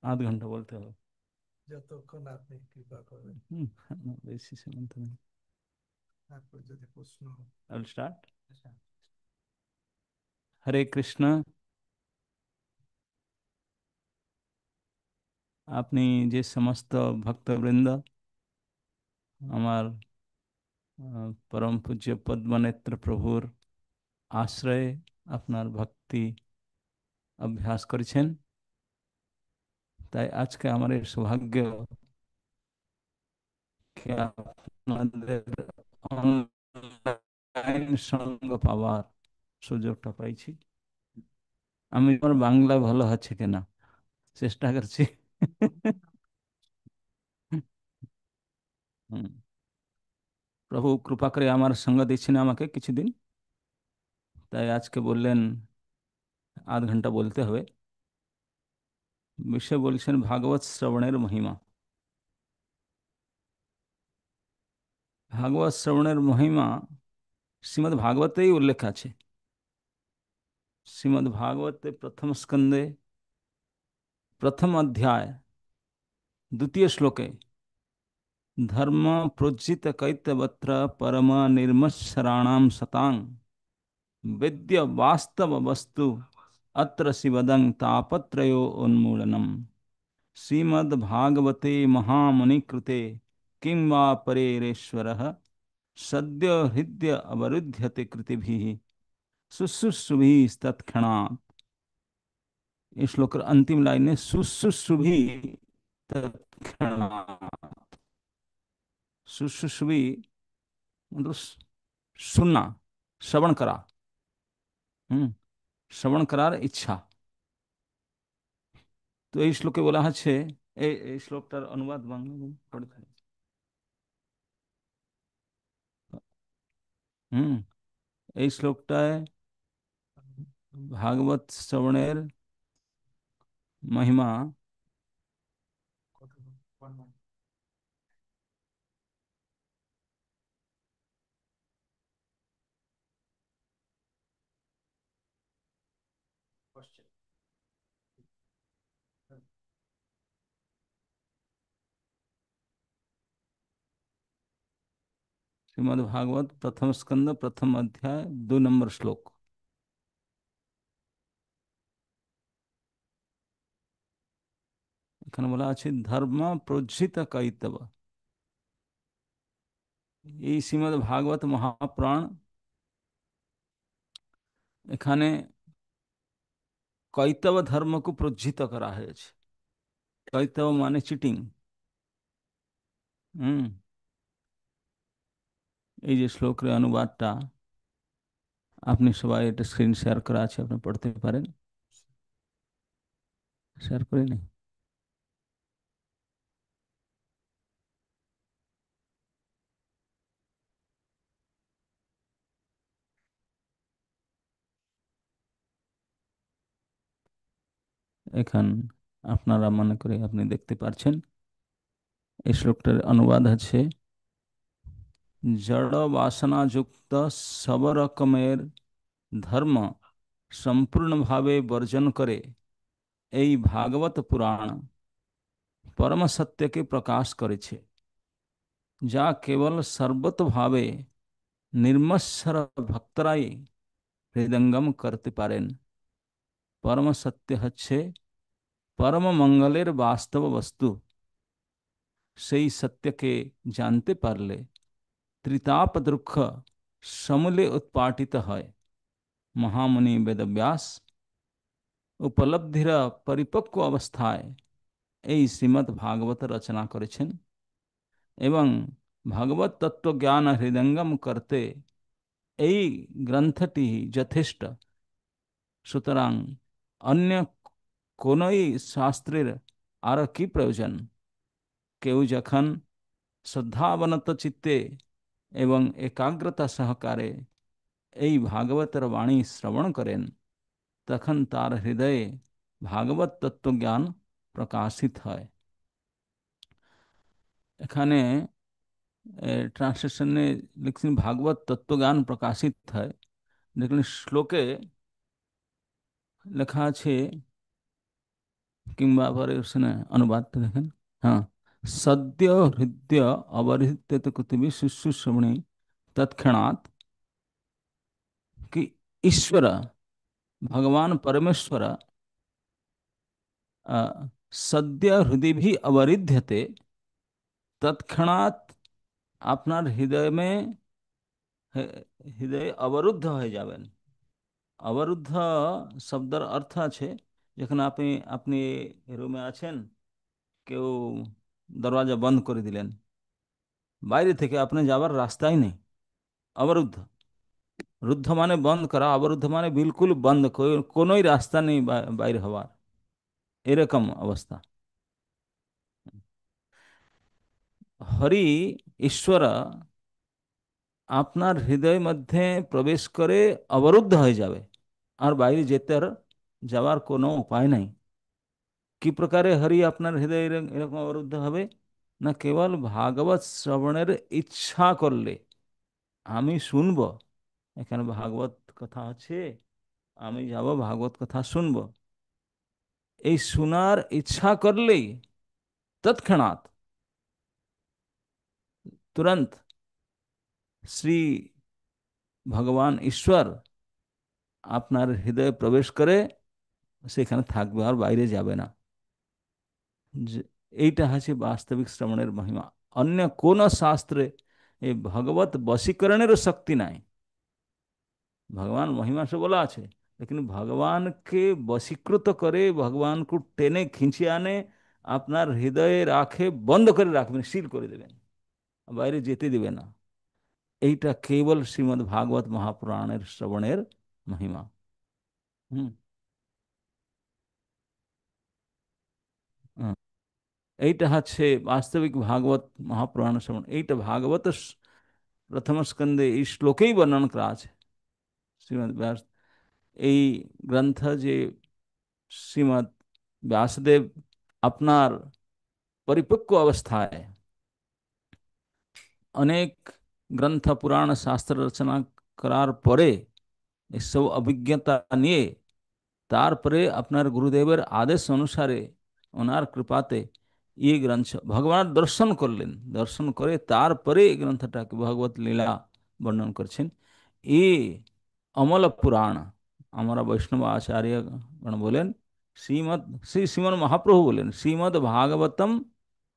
आध घंटा बोलते हो? যতক্ষণ আপনি কৃপা করবেন। বেশি সময় তো নেই। তারপর যদি প্রশ্ন। I start. हरे कृष्ण। আপনি যে সমস্ত ভক্তবৃন্দ আমার পরম পূজ্য পদ্মনেত্র প্রভুর আশ্রয়ে আপনার ভক্তি অভ্যাস করেছেন, তাই আজকে আমার এই সৌভাগ্য কে আপনাদের অনলাইন সঙ্গ পাওয়ার সুযোগটা পাইছি। আমি আমার বাংলা ভালো হচ্ছে কিনা চেষ্টা করছি। হুম। প্রভু কৃপা করে আমার সঙ্গ দিচ্ছেন আমাকে কিছুদিন, তাই আজকে বললেন আধ ঘন্টা বলতে হবে। বিষয় বলছেন ভাগবত শ্রবণের মহিমা। ভাগবত শ্রবণের মহিমা শ্রীমদ্ ভাগবতেই উল্লেখ আছে। শ্রীমদ্ ভাগবতে প্রথম স্কন্ধে প্রথম অধ্যায় দ্বিতীয় শ্লোকে ধর্ম প্রজ্জিত কৈতবত্র परम निर्मत्सराणाम सतांग वेद्य वास्तव वस्तु अत्र शिवदं तापत्रयो उन्मूलनम श्रीमद्भागवते महामुनि कृते किं वा परेरेश्वरः सद्यो हृदय अवरुध्यते कृतिभिः शुश्रूषुभिः तत्क्षणात्। इस श्लोक की अंतिम लाइन है शुश्रूषुभिः तत्क्षणात्। शुश्रूषुभिः मतलब सुनना, श्रवण करा। শ্রবণ করার ইচ্ছা। তো এই শ্লোকে বলা আছে, এই শ্লোকটার অনুবাদ বাংলা পড়তে। হুম। এই শ্লোকটায় ভাগবত শ্রবণের মহিমা শ্রীমদ্ ভাগবত প্রথম স্কন্ধ প্রথম অধ্যায় 2 নম্বর শ্লোক। এখানে বলা আছে ধর্ম প্রজ্জিত কৈতব। এই শ্রীমদ্ ভাগবত মহাপুরাণ এখানে কৈতব ধর্মকে প্রজ্জিত করা হয়েছে। কৈতব মানে চিটিং। হুম। এই যে শ্লোকের অনুবাদটা আপনি সবাই এটা স্ক্রিন শেয়ার করা আছে, আপনি পড়তে পারেন। শেয়ার করে নেই। এখান আপনারা মনে করে আপনি দেখতে পাচ্ছেন। এই শ্লোকটার অনুবাদ আছে জড় বাসনা যুক্ত সব রকমের ধর্ম সম্পূর্ণভাবে বর্জন করে এই ভাগবত পুরাণ পরম সত্যকে প্রকাশ করেছে, যা কেবল সর্বতোভাবে নির্মৎসর ভক্তরাই হৃদয়ঙ্গম করতে পারেন। পরম সত্য হচ্ছে পরম মঙ্গলের বাস্তব বস্তু। সেই সত্যকে জানতে পারলে ত্রিতাপ দুঃখ সমূলে উৎপাটিত হয়। মহামুনি বেদব্যাস উপলব্ধির পরিপক্ব অবস্থায় এই শ্রীমদ্ ভাগবত রচনা করেছেন এবং ভাগবত তত্ত্বজ্ঞান হৃদয়ঙ্গম করতে এই গ্রন্থটি যথেষ্ট। সুতরাং অন্য কোনই শাস্ত্রের আর কি প্রয়োজন? কেউ যখন শ্রদ্ধাবনত চিত্তে এবং একাগ্রতা সহকারে এই ভাগবতের বাণী শ্রবণ করেন, তখন তার হৃদয়ে ভাগবত তত্ত্বজ্ঞান প্রকাশিত হয়। এখানে ট্রান্সলেশনে লিখছেন ভাগবত তত্ত্বজ্ঞান প্রকাশিত হয়, लेकिन শ্লোকে লেখা আছে किंबा परे उसने अनुवाद तो देखें। हाँ, सद्य हृदय अवरिहित कुतुबि शुश्रूषमणि तत्क्षणात्, कि ईश्वर, भगवान परमेश्वर सद्य हृदय भी अवरिध्यते, तत्क्षणात् আপনার হৃদয় में হৃদয় অবরুদ্ধ হয়ে যাবেন। অবরুদ্ধ শব্দের অর্থ আছে, যেখানে আপনি আপনি রুমে আছেন, কেউ দরওয়াজা বন্ধ করে দিলেন, বাইরে থেকে আপনি যাবার রাস্তাই নেই, অবরুদ্ধ। রুদ্ধ মানে বন্ধ করা, অবরুদ্ধ মানে বিলকুল বন্ধ, কোনোই রাস্তা নেই বাইরে হওয়ার, এরকম অবস্থা। হরি, ঈশ্বর আপনার হৃদয় মধ্যে প্রবেশ করে অবরুদ্ধ হয়ে যাবে, আর বাইরে যেতে আর যাওয়ার কোনো উপায় নাই। কি প্রকারে হরি আপনার হৃদয়ে এরকম অবরুদ্ধ হবে? না কেবল ভাগবত শ্রবণের ইচ্ছা করলে, আমি শুনবো, এখানে ভাগবত কথা আছে, আমি যাব ভাগবত কথা শুনবো, এই শোনার ইচ্ছা করলেই তৎক্ষণাৎ, তুরন্ত শ্রী ভগবান ঈশ্বর আপনার হৃদয়ে প্রবেশ করে সেখানে থাকবে, আর বাইরে যাবে না। যে এইটা হচ্ছে বাস্তবিক শ্রবণের মহিমা। অন্য কোন শাস্ত্রে এই ভগবত বশীকরণেরও শক্তি নাই। भगवान महिमा से बोला আছে, लेकिन भगवान के বশীকৃত করে, ভগবান को টেনে খিঁচে আনে আপনার হৃদয়ে রাখে, বন্ধ করে রাখবেন, সিল করে দেবেন, বাইরে যেতে দিবে না। এইটা কেবল শ্রীমদ্ ভাগবত মহাপুরাণের শ্রবণের মহিমা। হুম। হুম। এইটা হচ্ছে বাস্তবিক ভাগবত মহাপুরাণ শ্রবণ। এইটা ভাগবত প্রথম স্কন্ধে এই শ্লোকেই বর্ণন করা আছে। শ্রীমদ্ ব্যাস এই গ্রন্থ যে শ্রীমদ্ ব্যাসদেব আপনার परिपक्व अवस्थाয় অনেক গ্রন্থ পুরাণ শাস্ত্র রচনা করার পরে, এসব অভিজ্ঞতা নিয়ে, তারপরে আপনার গুরুদেবের আদেশ অনুসারে, ওনার কৃপাতে এই গ্রন্থ ভগবান দর্শন করলেন, দর্শন করে তারপরে এই গ্রন্থটাকে ভগবত লীলা বর্ণন করছেন। এই অমল পুরাণ, हमारा वैष्णव आचार्य गण बोलें, श्रीमद श्री श्रीमन महाप्रभु बोलें, श्रीमद् भागवतम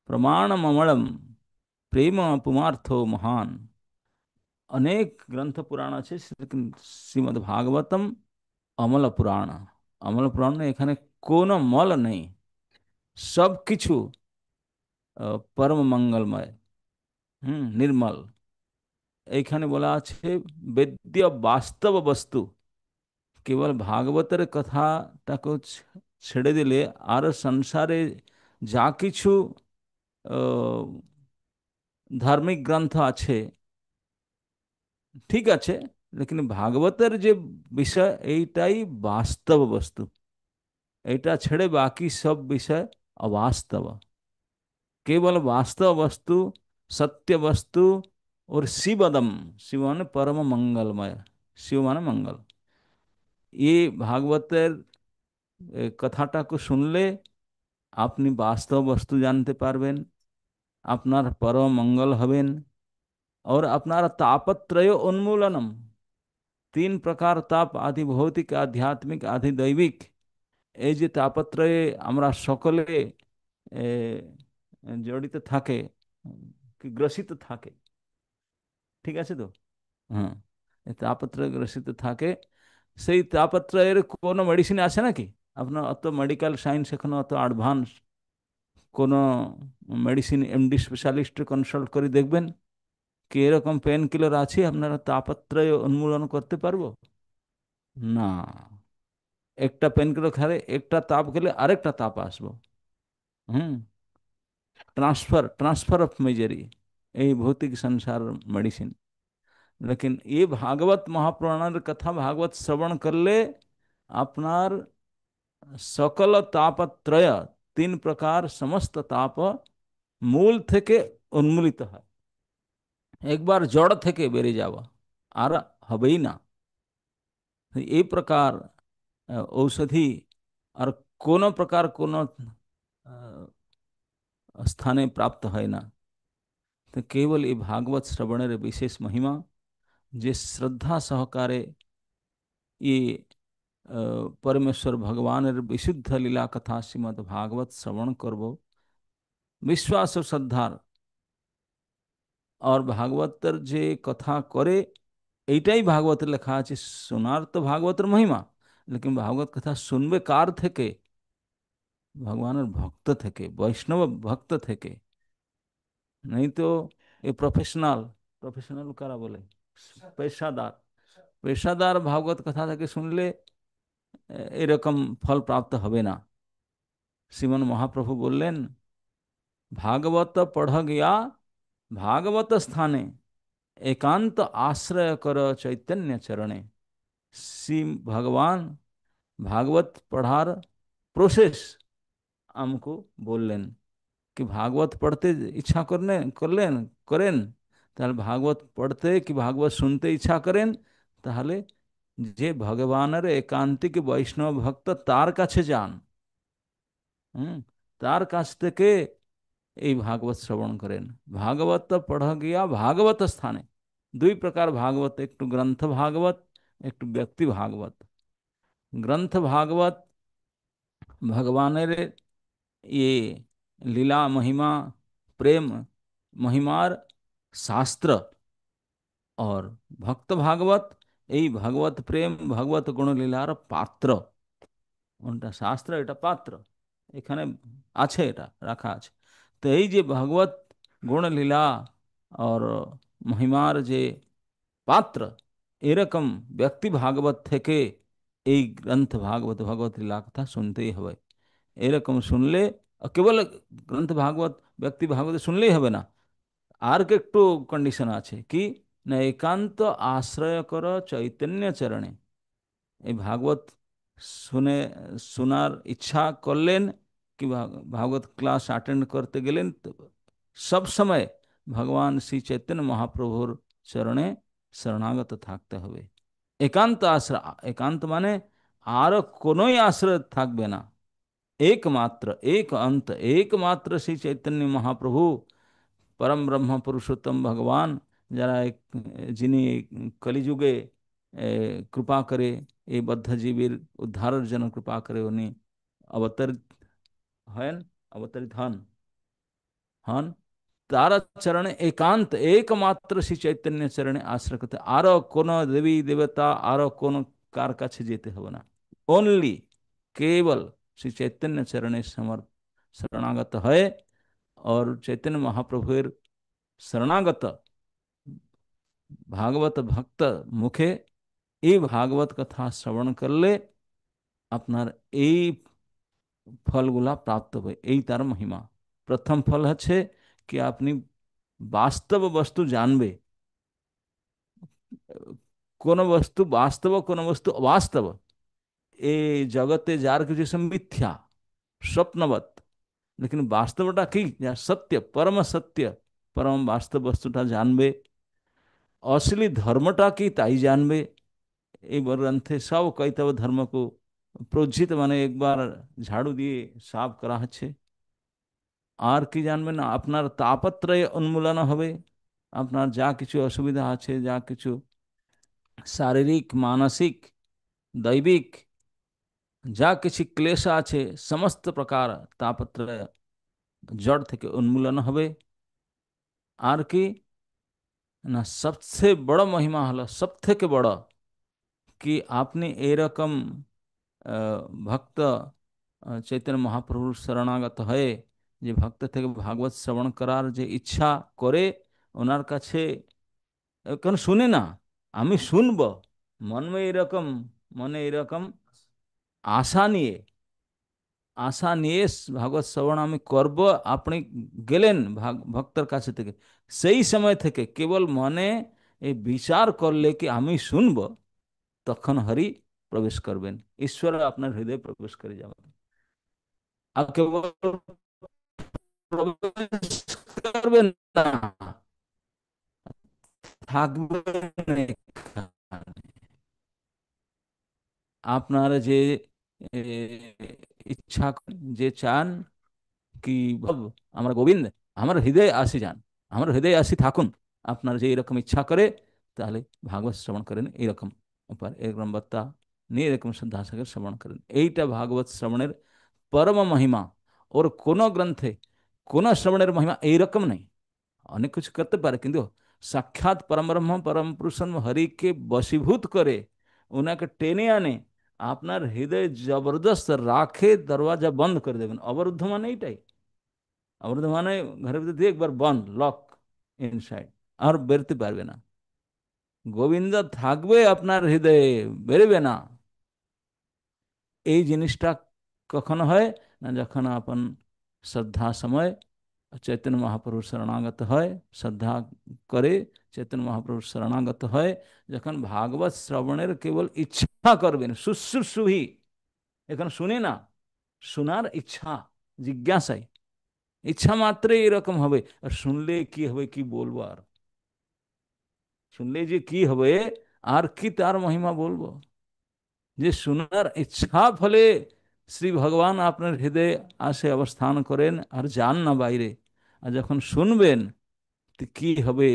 प्रमाणम अमलम प्रेम पुमार्थो महान। अनेक ग्रंथ पुराण আছে, लेकिन শ্রীমদ্ ভাগবতম অমল পুরাণ। অমল পুরাণ এখানে কোনো মল নেই, সব কিছু পরম মঙ্গলময়, নির্মল। এইখানে বলা আছে বেদ্য বাস্তব বস্তু। কেবল ভাগবতের কথাটাকে ছেড়ে দিলে আর সংসারে যা কিছু আহ, ধার্মিক গ্রন্থ আছে ঠিক আছে, लेकिन ভাগবতের যে বিষয় এইটাই বাস্তব বস্তু। এটা ছেড়ে বাকি সব বিষয় अवास्तव। केवल वास्तव वस्तु, सत्य वस्तु और शिवदम, शिव माने परम मंगलमय, शिव माने मंगल। ये भागवतेर কথাটাকে শুনলে আপনি বাস্তব বস্তু জানতে পারবেন, আপনার পরম মঙ্গল হবেন, और আপনার তাপত্রয় উন্মূলনম, तीन प्रकार ताप, आदि भौतिक, आध्यात्मिक, आदि दैविक। এই যে তাপত্রয়ে আমরা সকলে এ, জড়িত থাকে, কি গ্রসিত থাকে, ঠিক আছে তো? হ্যাঁ, এই তাপত্রয়ে গ্রসিত থাকে। সেই তাপত্রয়ের কোনো মেডিসিন আছে নাকি? আপনার অত মেডিকেল সায়েন্স এখনো অত অ্যাডভান্স, কোনো মেডিসিন এমডি স্পেশালিস্ট কনসাল্ট করে দেখবেন কি এরকম পেন কিলার আছে আপনারা তাপত্রয় উন্মূলন করতে পারবো? না। একটা পেন কিলার খেলে একটা তাপ গেলে আরেকটা তাপ আসবো। হুম। ट्रांसफर ऑफ मेजरी, यही भौतिक संसार मेडिसिन। लेकिन ये भागवत महापुराण कथा भागवत श्रवण कर ले, আপনার সকল তাপত্রয়, তিন প্রকার সমস্ত তাপ মূল থেকে উন্মূলিত হয়, একবার জড় থেকে বেরিয়ে যাওয়া আর হবেই না। এই প্রকার ঔষধি আর কোনো প্রকার কোনো স্থানে প্রাপ্ত হয় না। তো কেবল এই ভাগবত শ্রবণের বিশেষ মহিমা, যে শ্রদ্ধা সহকারে এই পরমেশ্বর ভগবানের বিশুদ্ধ লীলা কথা শ্রীমদ্ ভাগবত শ্রবণ করব বিশ্বাস ও শ্রদ্ধার, আর ভাগবতের যে কথা করে এইটাই ভাগবতে লেখা আছে। শোনার তো ভাগবতের মহিমা, लेकिन ভাগবত কথা শুনবে কার থেকে? ভগবানের ভক্ত থেকে, বৈষ্ণব ভক্ত থেকে। नहीं तो ये प्रोफेशनल, प्रोफेशनल কারা বলে, পেশাদার, পেশাদার ভাগবত কথা থেকে শুনলে এরকম ফল প্রাপ্ত হবে না। শ্রীমন মহাপ্রভু বললেন, ভাগবত পढ़ গিয়া ভাগবত স্থানে एकांत आश्रय कर चैतन्य चरणे। श्री भगवान भागवत पढ़ार प्रोसेस हमको बोलें कि भागवत पढ़ते इच्छा करने करलें करें, তাহলে ভাগবত পড়তে কি ভাগবত শুনতে ইচ্ছা করেন, তাহলে যে ভগবানের একান্তিক বৈষ্ণব ভক্ত তার কাছে যান। তার কাছ থেকে এই ভাগবত শ্রবণ করেন। ভাগবত পড় গিয়া ভাগবত স্থানে, দুই প্রকার ভাগবত, একটু গ্রন্থ ভাগবত, একটু ব্যক্তি ভাগবত। গ্রন্থ ভাগবত ভগবানের ये লীলা মহিমা, প্রেম মহিমার শাস্ত্র। और ভক্ত ভাগবত এই ভগবত প্রেম ভগবত গুণলীলার পাত্র। কোনটা শাস্ত্র, এটা পাত্র, এখানে আছে, এটা রাখা আছে। তো এই যে ভগবত গুণলীলা और মহিমার যে পাত্র, এরকম ব্যক্তি ভাগবত থেকে এই গ্রন্থ ভাগবত ভগবত লীলা কথা শুনতেই হবে। এরকম শুনলে, কেবল গ্রন্থ ভাগবত ব্যক্তি ভাগবত শুনলেই হবে না, আর একটু কন্ডিশন আছে কি না, একান্ত আশ্রয় কর চৈতন্য চরণে। এই ভাগবত শুনে শোনার ইচ্ছা করলেন कि भागवत क्लास अटेंड करते গেলেন, তো সব সময় ভগবান শ্রী চৈতন্য মহাপ্রভুর চরণে শরণাগত থাকতে হবে। একান্ত আশ্রয়, একান্ত মানে আর কোনোই আশ্রয় থাকবে না, एकमात्र एक अंत एकमात्र श्री चैतन्य महाप्रभु परम ब्रह्म पुरुषोत्तम भगवान, যারা যিনি কলিযুগে কৃপা করে এই বদ্ধ জীবের উদ্ধারের জন্য কৃপা করে উনি অবতরিত হন, অবতরিত হন হন তার চরণে একান্ত একমাত্র শ্রী চৈতন্য চরণে আশ্রয় করতে, আরো কোনো দেবী দেবতা আরো কোনো কার কাছে যেতে হবে না। ओनली केवल श्री चैतन्य चरणे शरणागत है, और चैतन्य महाप्रभुर शरणागत भागवत भक्त मुखे এই ভাগবত কথা শ্রবণ করলে আপনার এই ফলগুলা প্রাপ্ত হবে, এই তার মহিমা। প্রথম ফল হচ্ছে কি আপনি বাস্তব বস্তু জানবে। কোন বস্তু বাস্তব, কোন বস্তু অবাস্তব, এই জগতে যার কিছু সব মিথ্যা, স্বপ্নবৎ, लेकिन বাস্তবটা কি, যা সত্য, পরম সত্য, পরম বাস্তব বস্তুটা জানবে। असली धर्मटा की ताई जानबे। এই গ্রন্থে সব কৈতব ধর্মকে প্রজ্জিত মানে একবার ঝাড়ু দিয়ে সাফ করা হচ্ছে। আর কি জানবেন না, আপনার তাপত্রয় উন্মূলন হবে। আপনার যা কিছু অসুবিধা আছে, যা কিছু শারীরিক মানসিক দৈবিক যা কিছু ক্লেশ আছে, সমস্ত প্রকার তাপত্রয় জড় থেকে উন্মূলন হবে। আর কি না, সবচেয়ে বড় মহিমা হলো, সব থেকে বড়, কি আপনি এরকম ভক্ত চৈতন্য মহাপ্রভুর শরণাগত হয়ে যে ভক্ত থেকে ভাগবত শ্রবণ করার যে ইচ্ছা করে, ওনার কাছে কেন শুনে না, আমি শুনব, মনে এরকম আশা নিয়ে, আশা নিয়ে ভাগবত শ্রবণ আমি করব, আপনি গেলেন ভক্তর কাছে থেকে, সেই সময় থেকে কেবল মনে এই বিচার করলে কি আমি শুনব, তখন হরি প্রবেশ করবেন, ঈশ্বর আপনার হৃদয়ে প্রবেশ করে যাবেন। আর কেবল প্রবেশ করবেন না, থাকবেন এখানে। আপনার যে এ, ইচ্ছা যে চান কি আমার গোবিন্দ আমার হৃদয়ে আসি যান, আমার হৃদয়ে আসি থাকুন, আপনার যে এরকম ইচ্ছা করে, তাহলে ভাগবত শ্রবণ করেন এইরকম উপায়, এরকম বার্তা নিয়ে এরকম শ্রদ্ধাসাগর শ্রবণ করেন। এইটা ভাগবত শ্রবণের পরম মহিমা। ওর কোনো গ্রন্থে কোনো শ্রবণের মহিমা এইরকম নেই। অনেক কিছু করতে পারে, কিন্তু সাক্ষাৎ পরম ব্রহ্ম পরম পুরুষম হরিকে বশীভূত করে ওনাকে টেনে আনে আপনার হৃদয় জবরদস্ত রাখে, দরওয়াজা বন্ধ করে দেবেন। অবরুদ্ধ মানে এইটাই, অবরুদ্ধ মানে ঘরের ভিতরে দিয়ে একবার বন্ধ, লক ইনসাইড, আর বেরোতে পারবে না। গোবিন্দ থাকবে আপনার হৃদয়ে, বেরোবে না। এই জিনিসটা কখন হয় না, যখন আপন শ্রদ্ধা সময় চৈতন্য মহাপ্রভু শরণাগত হয়, শ্রদ্ধা করে চৈতন্য মহাপ্রভু শরণাগত হয়, যখন ভাগবত শ্রবণের কেবল ইচ্ছা করবেন, শুশ্রূষুহি, এখন শুনে না, শোনার ইচ্ছা, জিজ্ঞাসাই, ইচ্ছা মাত্রই এরকম হবে। আর শুনলে কি হবে কি বলবো, আর শুনলে যে কি হবে, আর কি তার মহিমা বলবো। যে শোনার ইচ্ছা ফলে শ্রী ভগবান আপনার হৃদয়ে আসে অবস্থান করেন, আর যান না বাইরে। আর যখন শুনবেন তো কি হবে,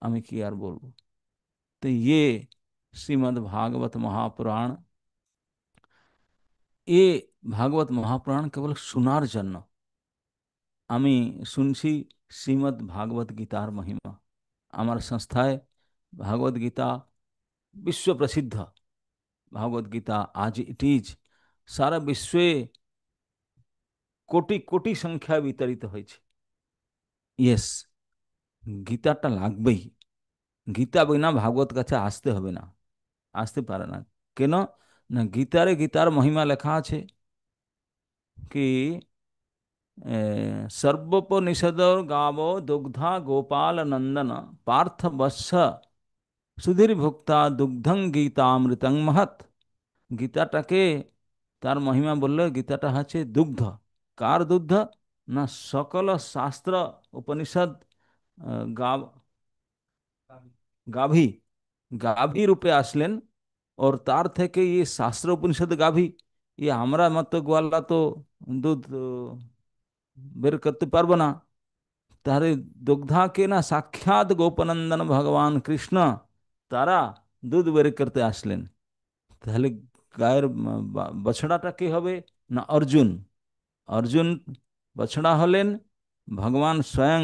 আমি কি আর বলবো। তো শ্রীমद् भागवत महापुराण, এ ভাগবত মহাপুরাণ কেবল শোনার জন্য। আমি শুনছি শ্রীমদ্ ভাগবত গীতার মহিমা। আমার সংস্থায় ভাগবত গীতা বিশ্ব প্রসিদ্ধ। ভাগবত গীতা আজ ইট ইজ সারা বিশ্বে কোটি কোটি সংখ্যায় বিতরিত হয়েছে। ইয়েস, গীতাটা লাগবেই। গীতা বিনা ভাগবত কাছে আসতে হবে না, আসতে পারে না। কেন না, গীতার মহিমা লেখা আছে কি সর্বোপনিষদ গাবো দুগ্ধা গোপাল নন্দন পার্থ বৎস সুধীর ভুক্তা দুগ্ধং গীতামৃতং মহৎ। গীতাটাকে তার মহিমা বললে, গীতাটা হচ্ছে দুগ্ধ। কার দুগ্ধ না, সকল শাস্ত্র উপনিষদ গা গাভী, গাভী রূপে আসলেন। और तार থেকে ये शास्त्र उपनिषद गाभी, ये আমরা মতো গোয়ালা তো দুধ বের করতে পারবো না। তাহলে দুগ্ধাকে না সাক্ষাৎ গোপনন্দন ভগবান কৃষ্ণ, তারা দুধ বের করতে আসলেন। তাহলে গায়ের বছড়াটা কে হবে না, অর্জুন। অর্জুন বছড়া হলেন, ভগবান স্বয়ং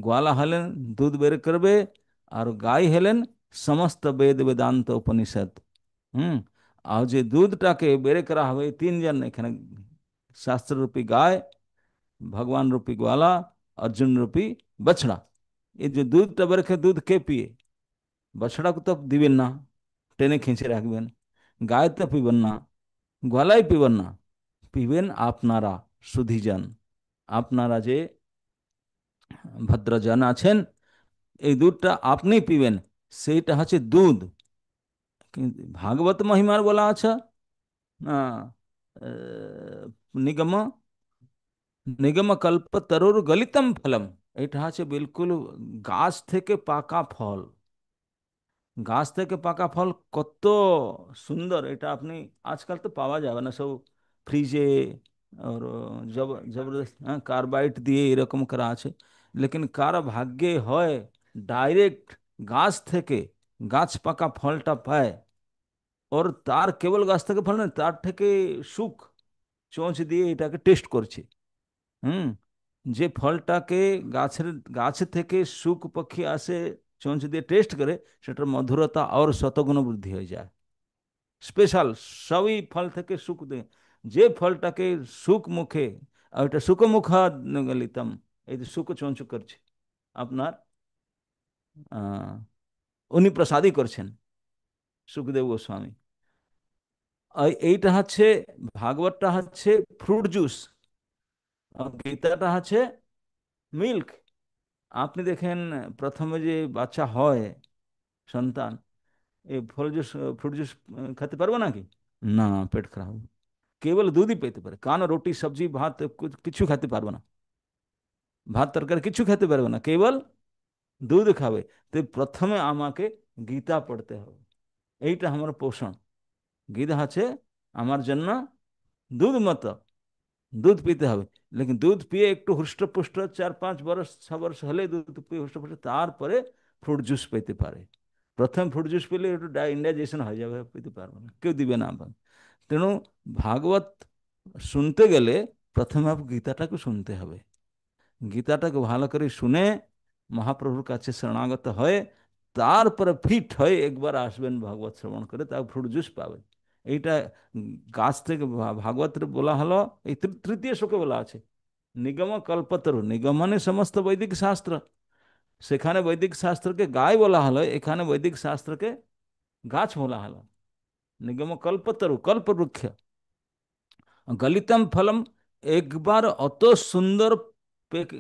গোয়ালা হলেন, দুধ বের করবে। আর গাই হলেন সমস্ত বেদ বেদান্ত উপনিষদ। হুম। আর যে দুধটাকে বের করা হবে, তিনজন এখানে, শাস্ত্র রূপী গায়, ভগবান রূপী গোয়ালা, অর্জুন রূপী বছড়া। এই যে দুধটা বের করে, দুধ কে পিয়ে? বছড়াকে তো দিবেন না, টেনে খিঁচে রাখবেন। গায়ে তো পিবেন না, গলায় পিবেন না, পিবেন আপনারা সুধীজন, আপনারা যে ভদ্রজন আছেন, এই দুধটা আপনি পিবেন, সেইটা হচ্ছে দুধ। কিন্তু ভাগবত মহিমার বলা আছে না, নিগম নিগম কল্প তরুর গলিতম ফলম। এটা হচ্ছে বিলকুল গাছ থেকে পাকা ফল। গাছ থেকে পাকা ফল কত সুন্দর, এটা আপনি আজকাল তো পাওয়া যাবে না, সব ফ্রিজে और জবরদস্ত, হ্যাঁ, কার্বাইড দিয়ে এরকম করা আছে। লেকিন কার ভাগ্যে হয় ডাইরেক্ট গাছ থেকে, গাছ পাকা ফলটা পায়। ওর তার কেবল গাছ থেকে ফল না, তার থেকে সুখ চোঁচ দিয়ে এটাকে টেস্ট করছে। হুম। যে ফলটাকে গাছের, গাছ থেকে শুক পক্ষী আসে, চোঁচ দিয়ে টেস্ট করে, সেটার মধুরতা আর শতগুণ বৃদ্ধি হয়ে যায়। স্পেশাল সবই ফল থেকে সুখ দে, যে ফলটাকে সুখ মুখে, আর ওইটা সুখমুখ গলিতম, এই যে সুখ চোঁচ করছে আপনার, আহ উনি প্রসাদই করছেন সুখদেব গোস্বামী। আর এইটা হচ্ছে, ভাগবতটা হচ্ছে ফ্রুট জুস, আর গীতাটা হচ্ছে মিল্ক। আপনি দেখেন, প্রথমে যে বাচ্চা হয়, সন্তান, এই ফল জুস, ফ্রুট জুস খেতে পারবে নাকি? না, পেট খারাপ হবে। কেবল দুধই পেতে পারে, কারণ রুটি সবজি ভাত কিছু খেতে পারবে না, ভাত তরকারি কিছু খেতে পারবে না, কেবল দুধ খাবে। তো প্রথমে আমাকে গীতা পড়তে হবে, এইটা আমার পোষণ। গীতা আছে আমার জন্য দুধ মতো দুধ পিতে হবে। লেকিন দুধ পিয়ে একটু হৃষ্টপুষ্ট 4-5 বরস 6 বরস হলে দুধ পিয়ে হৃষ্টপুষ্ট, তারপরে ফ্রুট জুস পেতে পারে। প্রথম ফ্রুট জুস পেলে একটু ইন্ডাইজেশন হয়ে যাবে, পেতে পারবে না, কেউ দিবে না আপনাকে। তেণু ভাগবত শুনতে গেলে প্রথমে আপনাকে গীতাটাকে শুনতে হবে। গীতাটাকে ভালো করে শুনে মহাপ্রভুর কাছে শরণাগত হয়ে তারপরে ফিট হয়ে একবার আসবেন ভাগবত শ্রবণ করে, তার ফ্রুট জুস পাবেন। এইটা গাছ থেকে ভাগবতের বলা হলো, এই তৃতীয় শ্লোকে বলা আছে নিগম কল্পতরু। নিগম মানে সমস্ত বৈদিক শাস্ত্র, সেখানে বৈদিক শাস্ত্রকে গাছ বলা হলো, এখানে বৈদিক শাস্ত্রকে গাছ বলা হলো। নিগম কল্পতরু, কল্পবৃক্ষ। গলিতম ফলম, একবার অত সুন্দর পেকে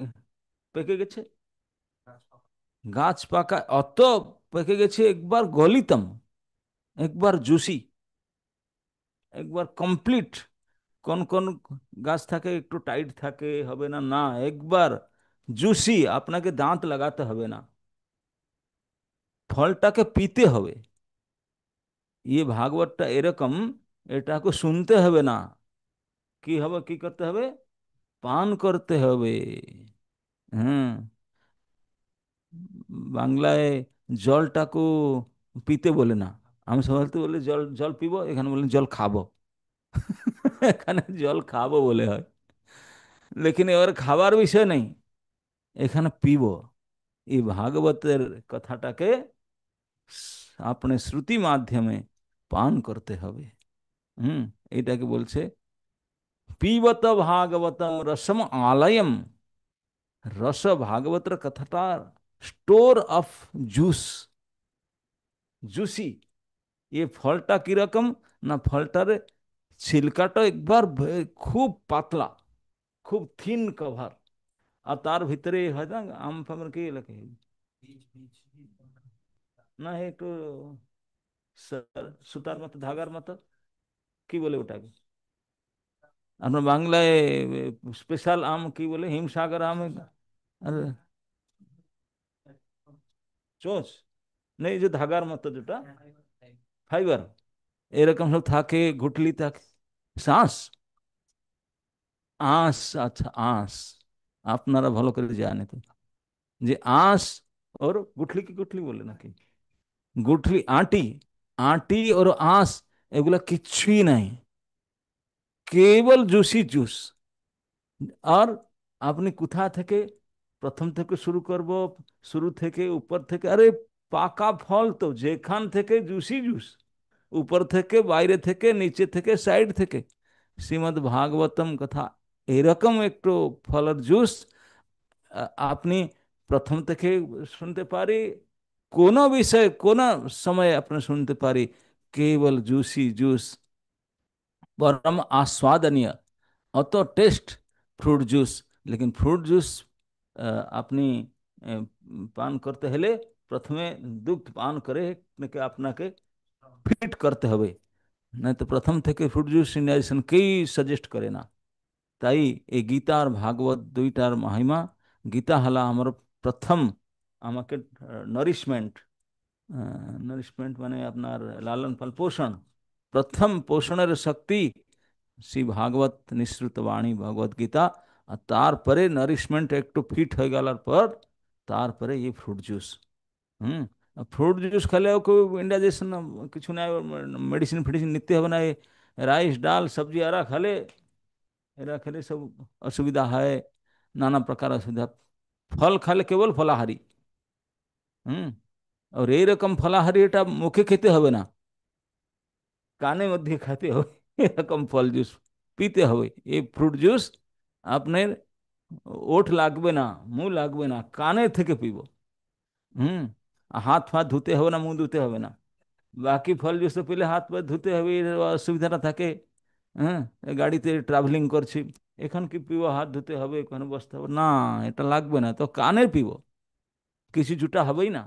পেকে গেছে, গাছ পাকা অত পেকে গেছে, একবার গলিতম, একবার জুসি, একবার কমপ্লিট। কোন কোন গাছ থাকে একটু টাইট থাকে, হবে না, না, একবার জুসি, আপনাকে দাঁত লাগাতে হবে না, ফলটাকে পিতে হবে। ये ভাগবতটা এরকম, এটাকে শুনতে হবে না, কি হবে, কি করতে হবে, পান করতে হবে। হুম। বাংলায় জলটাকে পিতে বলে না, আমি সবাই তো বলি জল জল পিবো, এখানে বলেন জল খাবো। এখানে জল খাবো বলে হয়, লেকিন এবার খাবার বিষয় নেই, এখানে পিবো। এই ভাগবতের কথাটাকে আপনি শ্রুতি মাধ্যমে পান করতে হবে। হুম। এটাকে বলছে পিবত ভাগবতম রসম আলয়ম। রস ভাগবতের কথাটা স্টোর অফ জুস, জুসি। এ ফলটা কিরকম, না ফলটার ছিলকাটা একবার খুব পাতলা, খুব থিন কভার, আর তার ভিতরে হয় না আম ফামের কি লাগে, না একটু সুতার মতো ধাগার মতো, কি বলে ওটাকে আপনার বাংলায়, স্পেশাল আম কি বলে, হিমসাগর আম, আরে চোঁচ নেই, যে ধাগার মতো যেটা ফাইবার, এরকম সব থাকে, গুটলি থাকে, শ্বাস, আঁশ, আচ্ছা আঁশ, আপনারা ভালো করে জানে তো, যে আঁশ और गुठली की गुठली बोले নাকি, গুঠলি আটি, আটি और আঁশ, এগুলা কিচ্ছুই নাই, কেবল জুসি জুস। আর আপনি কোথা থেকে প্রথম থেকে শুরু করব, শুরু থেকে উপর থেকে, আরে পাকা ফল তো যেখান থেকে জুসি জুস, উপর থেকে বাইরে থেকে নিচে থেকে সাইড থেকে, শ্রীমদ্ ভাগবতম কথা এরকম একটু ফলের জুস আপনি প্রথম থেকে শুনতে পারি, কোনো বিষয় কোনো সময় আপনি শুনতে পারি, কেবল জুসি জুস, परम आस्वादनीय, অত টেস্ট ফ্রুট জুস। লেকিন ফ্রুট জুস আপনি পান করতে হলে প্রথমে দুগ্ধ পান করে নাকি আপনাকে ফিট করতে হবে, না তো প্রথম থেকে ফ্রুট জুস ইনজেকশন কেই সাজেস্ট করে না। তাই এই গীতা আর ভাগবত দুইটার মহিমা। গীতা হলো আমার প্রথম, আমাকে নারিশমেন্ট, নারিশমেন্ট মানে আপনার লালন পালন পোষণ, প্রথম পোষণের শক্তি শ্রী ভাগবত নিঃসৃত বাণী ভগবত গীতা। আর তারপরে নারিশমেন্ট একটু ফিট হয়ে গেলার পর তারপরে এই ফ্রুট জুস। হুম। ফ্রুট জুস খেলেও কেউ ইন্ডাইজেশন কিছু নাই, মেডিসিন ফেডিসিন নিতে হবে না। রাইস ডাল সবজি এরা খেলে সব অসুবিধা হয়, নানা প্রকার অসুবিধা। ফল খালে কেবল ফলাহারি। হুম। আর এইরকম ফলাহারি এটা মুখে খেতে হবে না, কানে মধ্যে খেতে হবে, এরকম ফল জুস পিতে হবে। এই ফ্রুট জুস আপনার ওঠ লাগবে না, মুখ লাগবে না, কানে থেকে পিব। হুম। হাত ফাত ধুতে হবে না, মুখ ধুতে হবে না। বাকি ফল জুস তো পেলে হাত পা ধুতে হবে, এর অসুবিধাটা থাকে। হ্যাঁ। গাড়িতে ট্রাভেলিং করছি, এখন কি পিব, হাত ধুতে হবে, এখানে বসতে হবে না, এটা লাগবে না, তো কানে পিব, কিছু জুটা হবেই না।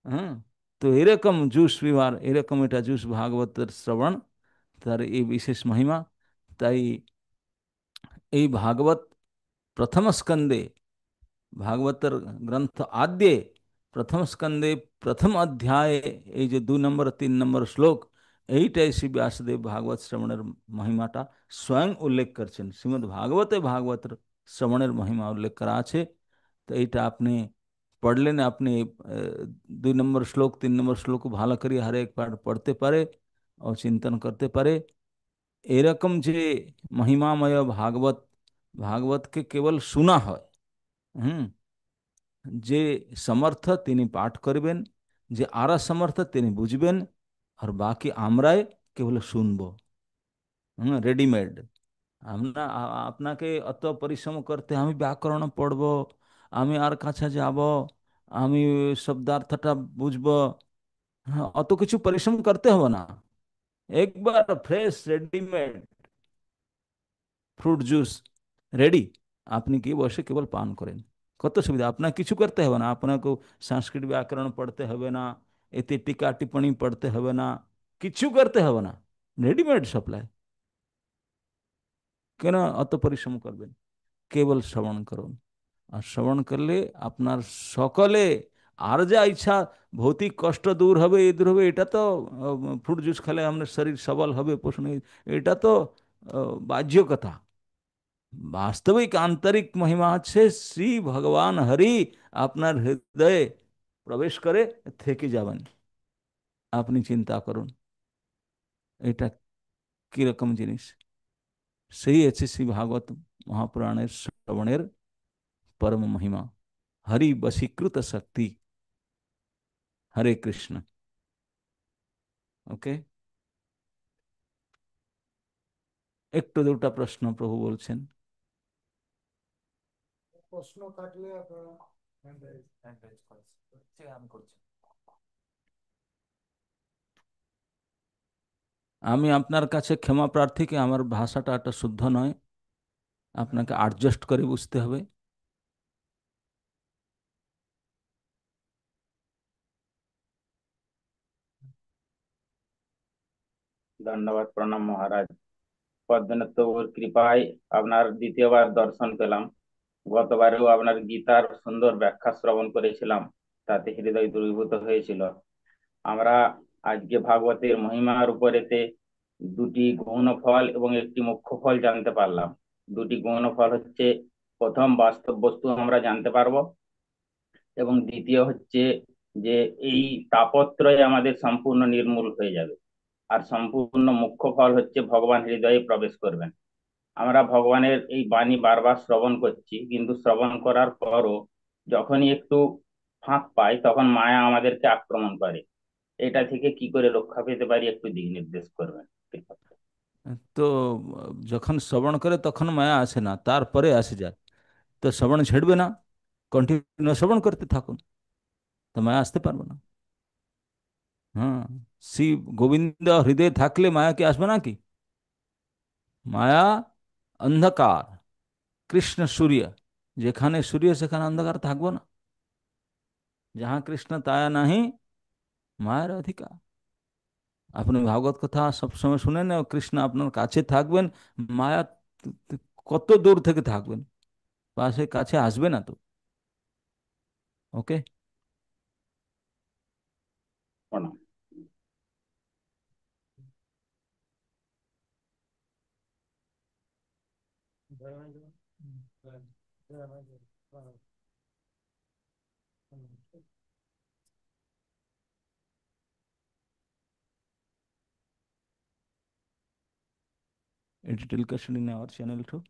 হ্যাঁ। তো এরকম জুস পিবার, এরকম এটা জুস ভাগবতের শ্রবণ, তার এই বিশেষ মহিমা। তাই এই ভাগবত প্রথম স্কন্ধে, ভাগবতের গ্রন্থ আদ্যে প্রথম স্কন্ধে প্রথম অধ্যায়, এই যে 2 নম্বর 3 নম্বর শ্লোক, এইটাই শ্রী ব্যাসদেব ভাগবত শ্রবণের মহিমাটা স্বয়ং উল্লেখ করছেন, শ্রীমদ্ ভাগবতে ভাগবতের শ্রবণের মহিমা উল্লেখ করা আছে। তো এইটা আপনি পড়লেন, আপনি 2 নম্বর শ্লোক 3 নম্বর শ্লোক ভালো করে হর একবার পড়তে পারে ও চিন্তন করতে পারে। এরকম যে মহিমাময় ভাগবত, ভাগবতকে কেবল শোনা হয়। হুম। যে সমর্থ তিনি পাঠ করবেন, যে আরা সমর্থ তিনি বুঝবেন, আর বাকি আমরাই কেবল শুনবো। হুম, রেডিমেড। আমরা আপনাকে অত পরিশ্রম করতে, আমি ব্যাকরণ পড়বো, আমি আর কাছে যাব, আমি শব্দার্থটা বুঝবো, হ্যাঁ, অত কিছু পরিশ্রম করতে হবে না। একবার fresh readymade fruit juice ready, আপনি কি বসে কেবল পান করেন। কত সুবিধা, আপনার কিছু করতে হবে না, আপনাকে সংস্কৃত ব্যাকরণ পড়তে হবে না, এতে টিকা টিপ্পणी পড়তে হবে না, কিছু করতে হবে না, রেডিমেড সাপ্লাই। কেন অত পরিশ্রম করবেন? কেবল শ্রবণ করুন। আর শ্রবণ করলে আপনার সকলে, আর যা ইচ্ছা, ভৌতিক কষ্ট দূর হবে, এ দূর হবে, এটা তো ফ্রুট জুস খেলে আপনার শরীর সবল হবে, পোষণ এটা তো বাহ্য কথা। বাস্তবিক আন্তরিক মহিমা হচ্ছে শ্রী ভগবান হরি আপনার হৃদয়ে প্রবেশ করে থেকে যাবেন। আপনি চিন্তা করুন এটা কিরকম জিনিস। সেই আছে শ্রী ভাগবত মহাপুরাণের শ্রবণের পরম মহিমা। হরি বশীকৃত শক্তি। হরে কৃষ্ণ। ওকে, একটু দুটা প্রশ্ন প্রভু বলছেন। প্রশ্ন থাকলে আপনারা hand raise করেন। ঠিক, আমি করছি। আমি আপনার কাছে ক্ষমা প্রার্থী কি আমার ভাষাটা একটা শুদ্ধ নয়, আপনাকে অ্যাডজাস্ট করে বুঝতে হবে। ধন্যবাদ, প্রণাম মহারাজ। পদ্মনাথ প্রভুর কৃপায় আপনার দ্বিতীয়বার দর্শন পেলাম। গতবারেও আপনার গীতার সুন্দর ব্যাখ্যা শ্রবণ করেছিলাম, তাতে হৃদয় দ্রবীভূত হয়েছিল। আমরা আজকে ভাগবতের মহিমার উপরেতে দুটি গৌণ ফল এবং একটি মুখ্য ফল জানতে পারলাম। দুটি গৌণ ফল হচ্ছে, প্রথম বাস্তব বস্তু আমরা জানতে পারবো, এবং দ্বিতীয় হচ্ছে যে এই তাপত্রয় আমাদের সম্পূর্ণ নির্মূল হয়ে যাবে। আর সম্পূর্ণ মুখ্য ফল হচ্ছে ভগবান হৃদয়ে প্রবেশ করবেন। আমরা ভগবানের এই বাণী বারবার শ্রবণ করছি, কিন্তু শ্রবণ করার পরও যখনই একটু ফাঁক পাই তখন মায়া আমাদেরকে আক্রমণ করে। এটা থেকে কি করে রক্ষা পেতে পারি, একটু দিক নির্দেশ করবেন। তো যখন শ্রবণ করে তখন মায়া আসে না, তারপরে আসে যায়। তো শ্রবণ ছেড়বে না, কন্টিনিউ শ্রবণ করতে থাকুন, তো মায়া আসতে পারবে না। হ্যাঁ, শিব গোবিন্দ হৃদয়ে থাকলে মায়া কি আসবে না কি? মায়া অন্ধকার, কৃষ্ণ সূর্য, যেখানে সূর্য সেখানে অন্ধকার থাকবো না। যাহা কৃষ্ণ তায়া নাহি মায়ের অধিকার। আপনি ভাগবত কথা সবসময় শুনেন, ও কৃষ্ণ আপনার কাছে থাকবেন, মায়া কত দূর থেকে থাকবেন, পাশে কাছে আসবে না তো। ওকে। প্রণাম। জয় মা জয়। জয় জয় মা জয়। A detailed question in our channel too,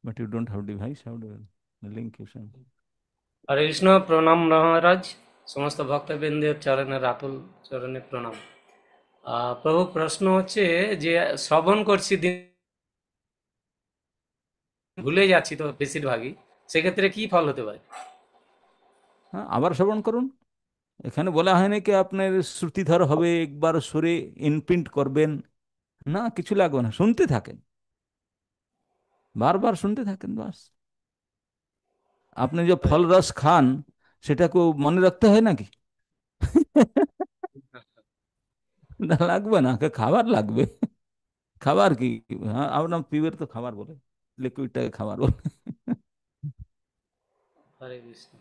but you don't have device. How do you, the link you send? হরে কৃষ্ণ, প্রণাম মহারাজ। সমস্ত ভক্তবৃন্দের চরণে রাতুল চরণে প্রণাম। প্রভু, প্রশ্ন হচ্ছে যে শ্রবণ করছি দিন ভুলে যাচ্ছি তো বেশিরভাগই, সেক্ষেত্রে কি ফল হতে পারে? হ্যাঁ, আবার শ্রবণ করুন। এখানে বলা হয়নি কি আপনার শ্রুতিধর হবে, একবার সুরে ইনপ্রিন্ট করবেন, না, কিছু লাগবে না, শুনতে থাকেন, বারবার শুনতে থাকেন বাস। আপনি যে ফল রস খান, সেটাকে মনে রাখতে হয় নাকি? না, লাগবে না, খাবার লাগবে। খাবার কি? হ্যাঁ, আপনার পিবের তো খাবার বলে, লিকুইডটাকে খাবার বলে। হরে কৃষ্ণ।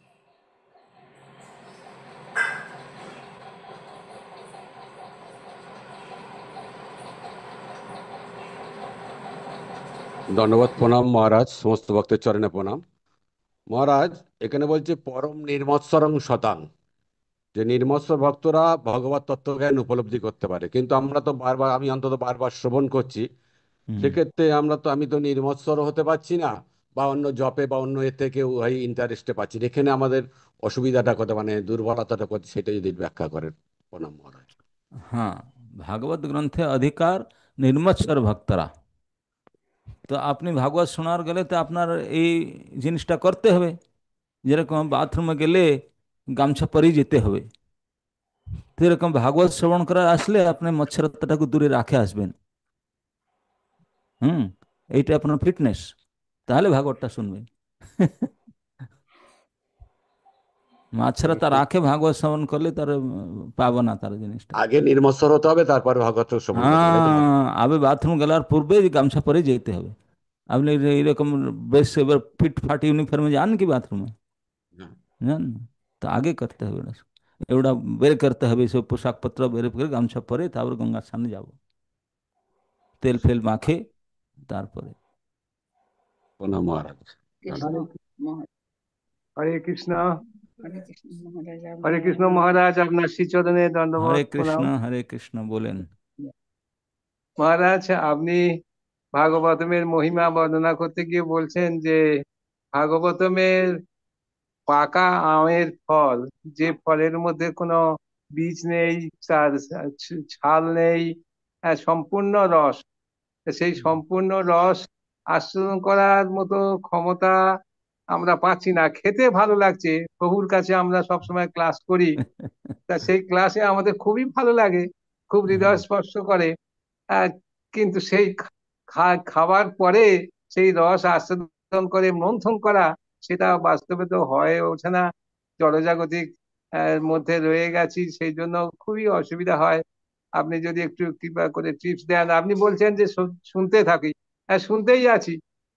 দণ্ডবত প্রণাম মহারাজ, সমস্ত ভক্তের চরণে প্রণাম। মহারাজ, এখানে বলছে পরম নির্মৎসরং শতাং, যে নির্মৎসর ভক্তরা ভগবত তত্ত্বজ্ঞান উপলব্ধি করতে পারে, কিন্তু আমরা তো বারবার, আমি অন্তত বারবার শ্রবণ করছি, হুম। সেক্ষেত্রে আমি তো নির্মৎসর হতে পারছি না, বা অন্য জপে বা অন্য এর থেকে ওই ইন্টারেস্টে পাচ্ছি না। এখানে আমাদের অসুবিধাটা কোথায়, মানে দুর্বলতাটা কোথায়, সেটা যদি ব্যাখ্যা করেন। প্রণাম মহারাজ। হ্যাঁ, ভাগবত গ্রন্থে অধিকার নির্মৎসর ভক্তরা। তো আপনি ভাগবত শোনার গেলে তো আপনার এই জিনিসটা করতে হবে। যেরকম বাথরুমে গেলে গামছা পরেই যেতে হবে, তো এরকম ভাগবত শ্রবণ করার আসলে আপনি মচ্ছরতাটাকে দূরে রাখে আসবেন। হুম। এইটা আপনার ফিটনেস, তাহলে ভাগবতটা শুনবেন। মাছরাতা রাখে ভাগবত শ্রবণ করলে তার পাবো না তার জিনিসটা। আগে নির্মৎসর হতে হবে, তারপরে ভগবত শ্রবণ করতে হবে, তাই তো মহারাজ? হ্যাঁ, আবে বাথরুম গেলার পূর্বে গামছা পরে যেতে হবে। আপনি এইরকম বেশ এবার ফিট ফাট ইউনিফর্মে যান কি বাথরুমে? হ্যাঁ। জান না? তো আগে করতে হবে ওটা, এগুলা বের করতে হবে, সব পোশাক পত্র বের করে গামছা পরে তারপর গঙ্গার সামনে যাব, তেল ফেল মাখে তারপরে। প্রণাম মহারাজ। হরে হরে কৃষ্ণ। হরে কৃষ্ণ মহারাজ, হরে আপনার কৃষ্ণ মহারাজ, আপনার শ্রীচরণে হরে দণ্ডবত কৃষ্ণ, প্রণাম। হরে কৃষ্ণ, বলেন। মহারাজ, আপনি ভাগবতমের মহিমা বর্ণনা করতে গিয়ে বলছেন যে ভাগবতমের পাকা আমের ফল, যে ফলের মধ্যে কোনো বীজ নেই, তার ছাল নেই, সম্পূর্ণ রস, সেই সম্পূর্ণ রস আস্বাদন করার মতো ক্ষমতা আমরা পাচ্ছি না। খেতে ভালো লাগছে, প্রভুর কাছে আমরা সবসময় ক্লাস করি, তা সেই ক্লাসে আমাদের খুবই ভালো লাগে, খুব হৃদয় স্পর্শ করে। আহ, কিন্তু সেই খাবার পরে সেই রস আস্বাদন করে মন্থন করা, সেটা বাস্তবে তো হয়ে ওঠে না। জড়জাগতিক মধ্যে রয়ে গেছি, সেই জন্য খুবই অসুবিধা হয়। আপনি যদি একটু কৃপা করে টিপস দেন। আপনি বলছেন যে শুনতে থাকি, হ্যাঁ শুনতেই আছি,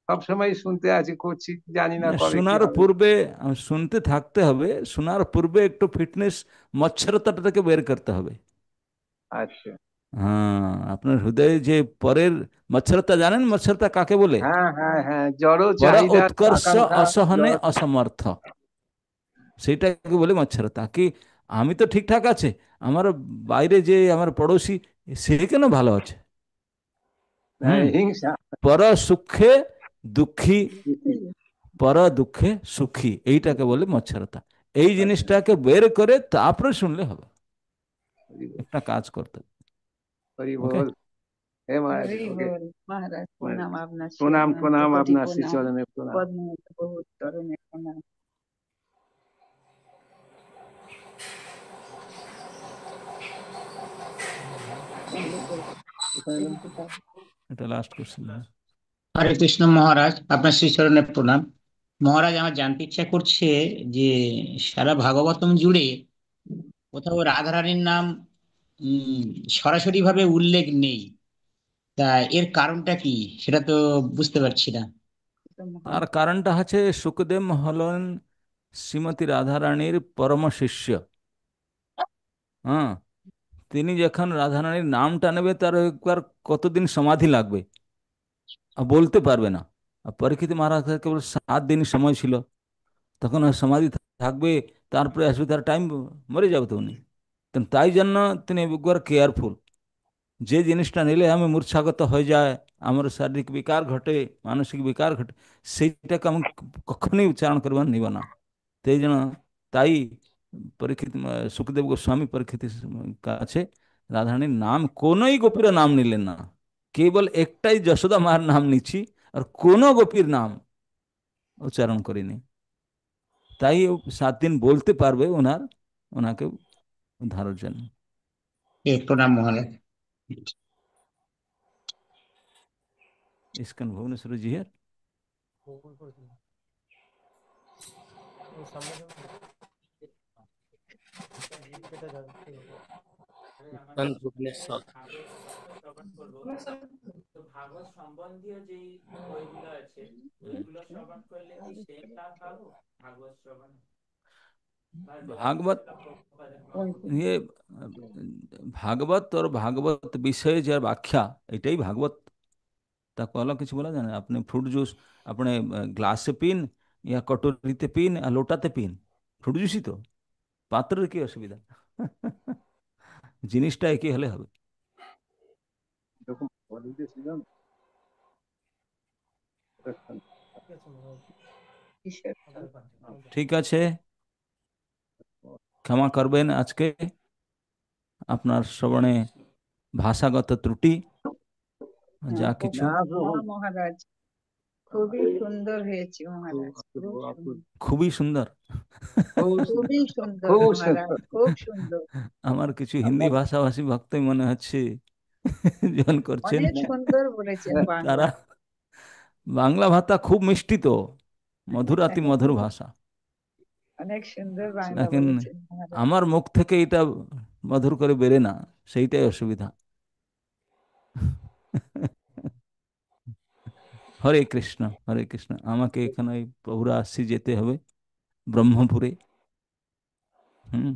সবসময় শুনতে আছি, করছি, জানি না কবে কি শোনার হবে। পূর্বে শুনতে থাকতে হবে, শোনার পূর্বে একটু ফিটনেস মচ্ছরতাটাকে বের করতে হবে। আচ্ছা। হ্যাঁ, আপনার হৃদয়ে যে পরের মচ্ছরতা, জানেন মচ্ছরতা কাকে বলে? হ্যাঁ হ্যাঁ হ্যাঁ, জড় পর চাহিদা, উৎকর্ষ আকাঙ্ক্ষা, অসহনে জড়। অসমর্থ, সেইটাকে বলে মচ্ছরতা। কি আমি তো ঠিকঠাক আছে, আমার বাইরে যে আমার পড়োশি সে কেন ভালো আছে? হুম। হিংসা। পর সুখে দুঃখী, পর দুঃখে সুখী, এইটাকে বলে মচ্ছরতা। এই জিনিসটাকে বের করে তারপরে শুনলে হবে, একটা কাজ করতে হবে। হরি ওকে। বল। হে মহারাজ, হরি ওকে। বল মহারাজ, প্রণাম আপনার শ্রী প্রণাম অনন্ত প্রণাম, কোটি আপনার প্রণাম, শ্রীচরণে প্রণাম। পদ্ম বহুত চরণে প্রণাম। এটা লাস্ট কোশ্চেন। হরে কৃষ্ণ মহারাজ, আপনার শ্রীচরণে প্রণাম। মহারাজ, আমার জানতে ইচ্ছা করছে যে সারা ভাগবতম জুড়ে কোথাও রাধারানীর নাম উম সরাসরি ভাবে উল্লেখ নেই। তা এর কারণটা কি, সেটা তো বুঝতে পারছি না। তার কারণটা হচ্ছে সুখদেব হলেন শ্রীমতী রাধারানীর পরম শিষ্য। হ্যাঁ, তিনি যখন রাধারানীর নামটা নেবে তার একবার কতদিন সমাধি লাগবে আর বলতে পারবে না। আর পরীক্ষিত মহারাজ কেবল 7 দিন সময় ছিল, তখন আর সমাধি থাকবে, তারপরে আসবে তার টাইম, মরে যাবে তো উনি। তো তাই জন্য তিনি একবার কেয়ারফুল, যে জিনিসটা নিলে আমি মূর্ছাগত হয়ে যায়, আমার শারীরিক বিকার ঘটে, মানসিক বিকার ঘটে, সেইটাকে আমি কখনোই উচ্চারণ করবার নিব না। তাই জন্য তাই পরীক্ষিত সুখদেব গোস্বামী পরীক্ষিত কাছে রাধারানীর নাম, কোনোই গোপীর নাম নিলেন না, কেবল একটাই যশোদা মার নাম নিচ্ছি, আর কোনো গোপীর নাম উচ্চারণ করিনি। তাই ও 7 দিন বলতে পারবে ওনাকে উদ্ধারের জন্য। প্রণাম মহারাজ। ইস্কন ভুবনেশ্বর জি হিয়ার। ভুবনেশ্বর। ভাগবত সম্বন্ধীয় যে বইগুলো আছে ওইগুলো শ্রবণ করলে কি সেম লাভ পাবো ভাগবত শ্রবণ? ভাগবত ये भागवत और भागवत विषय जो व्याख्या, এটাই ভাগবত। তাকে अलग কিছু বলা যায় না। আপনি ফ্রুট জুস আপনি গ্লাসে পিন, ইয়া কটোরিতে পিন, আর লোটাতে পিন, ফ্রুট জুসই তো, পাত্রের কি অসুবিধা? জিনিসটা একই হলে হবে। এরকম holiday season, কিসের? ঠিক আছে, ক্ষমা করবেন আজকে আপনার শ্রবণে ভাষাগত ত্রুটি যা কিছু। না প্রভু, না মহারাজ, খুবই সুন্দর হয়েছে মহারাজ, খুব সুন্দর, খুবই সুন্দর। খুব খুবই সুন্দর খুব মহারাজ, সুন্দর। খুব সুন্দর, আমার কিছু হিন্দি ভাষাভাষী ভক্তই মনে হচ্ছে জন করছেন, অনেক সুন্দর বলেছেন বাংলা। তারা বাংলা ভাষা খুব মিষ্টি তো, মধুরাতি মধুর ভাষা, অনেক সুন্দর বাংলা লেকিন বলেছেন মহারাজ। আমার মুখ থেকে এটা মধুর করে বেরে না, সেইটাই অসুবিধা। হরে কৃষ্ণ, হরে কৃষ্ণ। আমাকে এখানে প্রভুরা আসছি, যেতে হবে ব্রহ্মপুরে। হুম।